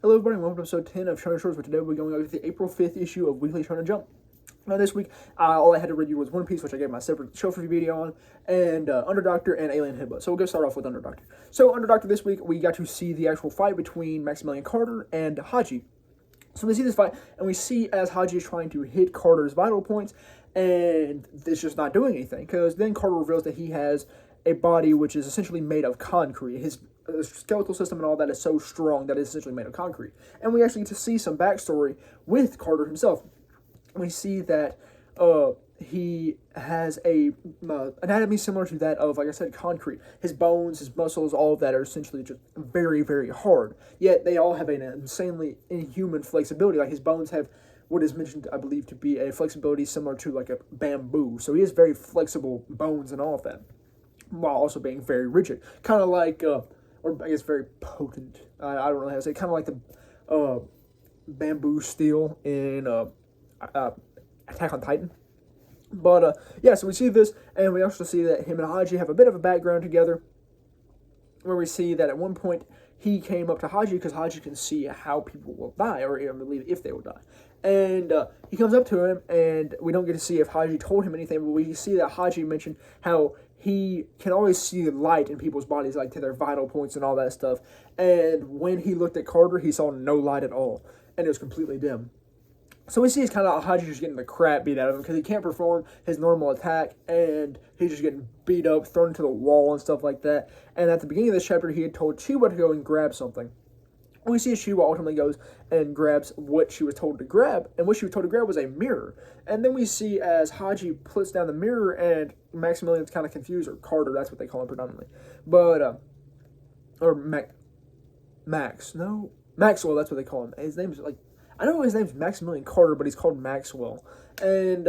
Hello everybody, and welcome to episode 10 of Shonen Shorts, where today we're going over the April 5th issue of Weekly Shonen Jump. Now this week, all I had to review was One Piece, which I gave my separate show review video on, and Under Doctor and Alien Headbutt. So we'll go start off with Under Doctor. So Under Doctor this week, we got to see the actual fight between Maximilian Carter and Haji. So we see this fight, and we see as Haji is trying to hit Carter's vital points, and it's just not doing anything, because then Carter reveals that he has a body which is essentially made of concrete. His skeletal system and all that is so strong that it's essentially made of concrete. And we actually get to see some backstory with Carter himself. We see that he has a anatomy similar to that of, like I said, concrete. His bones, his muscles, all of that are essentially just very, very hard. Yet they all have an insanely inhuman flexibility. Like his bones have what is mentioned, I believe, to be a flexibility similar to like a bamboo. So he has very flexible bones and all of that, while also being very rigid. Kind of like, or I guess very potent. I don't really know how to say. Kind of like the bamboo steel in Attack on Titan. But, yeah, so we see this, and we also see that him and Haji have a bit of a background together, where we see that at one point he came up to Haji because Haji can see how people will die, or I believe if they will die. And he comes up to him, and we don't get to see if Haji told him anything, but we see that Haji mentioned how he can always see light in people's bodies, like to their vital points and all that stuff. And when he looked at Carter, he saw no light at all, and it was completely dim. So we see he's kind of Haji just getting the crap beat out of him because he can't perform his normal attack, and he's just getting beat up, thrown into the wall and stuff like that. And at the beginning of this chapter, he had told Chiwa to go and grab something. We see Chiwa ultimately goes and grabs what she was told to grab, and what she was told to grab was a mirror. And then we see as Haji puts down the mirror, and Maximilian's kind of confused, or Carter, that's what they call him predominantly. But, Maxwell, that's what they call him. His name's like, I know his name's Maximilian Carter, but he's called Maxwell. And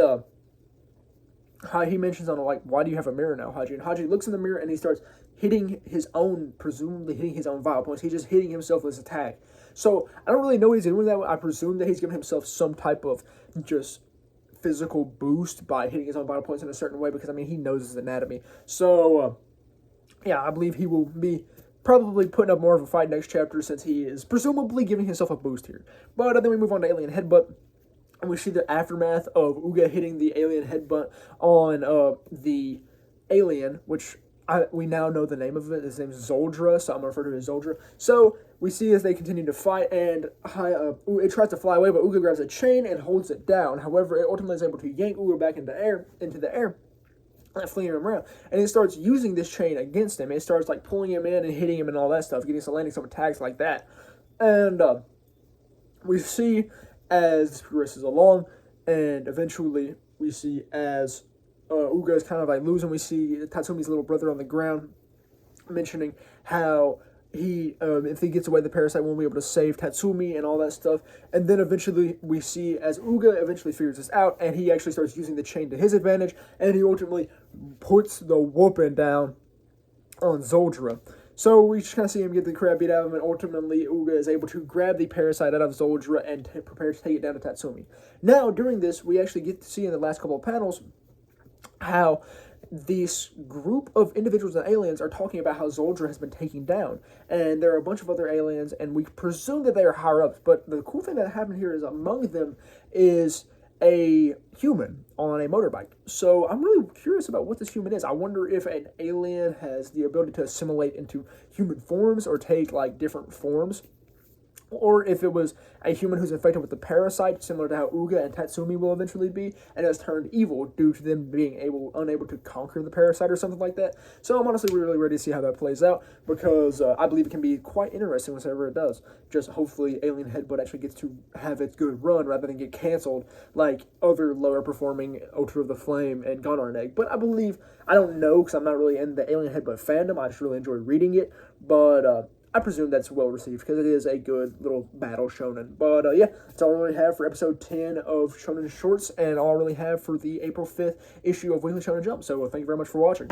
he mentions on like, why do you have a mirror now, Haji? And Haji looks in the mirror and he starts hitting his own, presumably hitting his own vital points. He's just hitting himself with his attack. So I don't really know what he's doing that. I presume that he's giving himself some type of just physical boost by hitting his own vital points in a certain way, because I mean he knows his anatomy. So yeah, I believe he will be probably putting up more of a fight next chapter, since he is presumably giving himself a boost here. But then we move on to Alien Headbutt, and we see the aftermath of Uga hitting the Alien Headbutt on the alien, which we now know the name of it. His name is Zoldra, so I'm going to refer to it as Zoldra. So we see as they continue to fight, and it tries to fly away, but Uga grabs a chain and holds it down. However, it ultimately is able to yank Uga back into the air, flinging him around, and it starts using this chain against him. It starts like pulling him in and hitting him and all that stuff, getting some landing some attacks like that. And we see as this progresses along, and eventually we see as Uga is kind of like losing. We see Tatsumi's little brother on the ground, mentioning how he, if he gets away, the parasite won't be able to save Tatsumi and all that stuff. And then eventually we see as Uga eventually figures this out, and he actually starts using the chain to his advantage, and he ultimately puts the whooping down on Zoldra. So we just kind of see him get the crap beat out of him, and ultimately Uga is able to grab the parasite out of Zoldra and prepare to take it down to Tatsumi. Now, during this, we actually get to see in the last couple of panels how this group of individuals and aliens are talking about how Zoldra has been taken down, and there are a bunch of other aliens, and we presume that they are higher ups. But the cool thing that happened here is among them is a human on a motorbike. So I'm really curious about what this human is. I wonder if an alien has the ability to assimilate into human forms or take like different forms, or if it was a human who's infected with the parasite, similar to how Uga and Tatsumi will eventually be, and has turned evil due to them being unable to conquer the parasite or something like that. So I'm honestly really ready to see how that plays out, because I believe it can be quite interesting whenever it does. Just hopefully Alien Headbutt actually gets to have its good run rather than get canceled like other lower performing Ultra of the Flame and Gonarn Egg. But I believe, I don't know, because I'm not really in the Alien Headbutt fandom. I just really enjoy reading it, but I presume that's well received because it is a good little battle shonen. But yeah, that's all I really have for episode 10 of Shonen Shorts, and all I really have for the April 5th issue of Weekly Shonen Jump. So thank you very much for watching.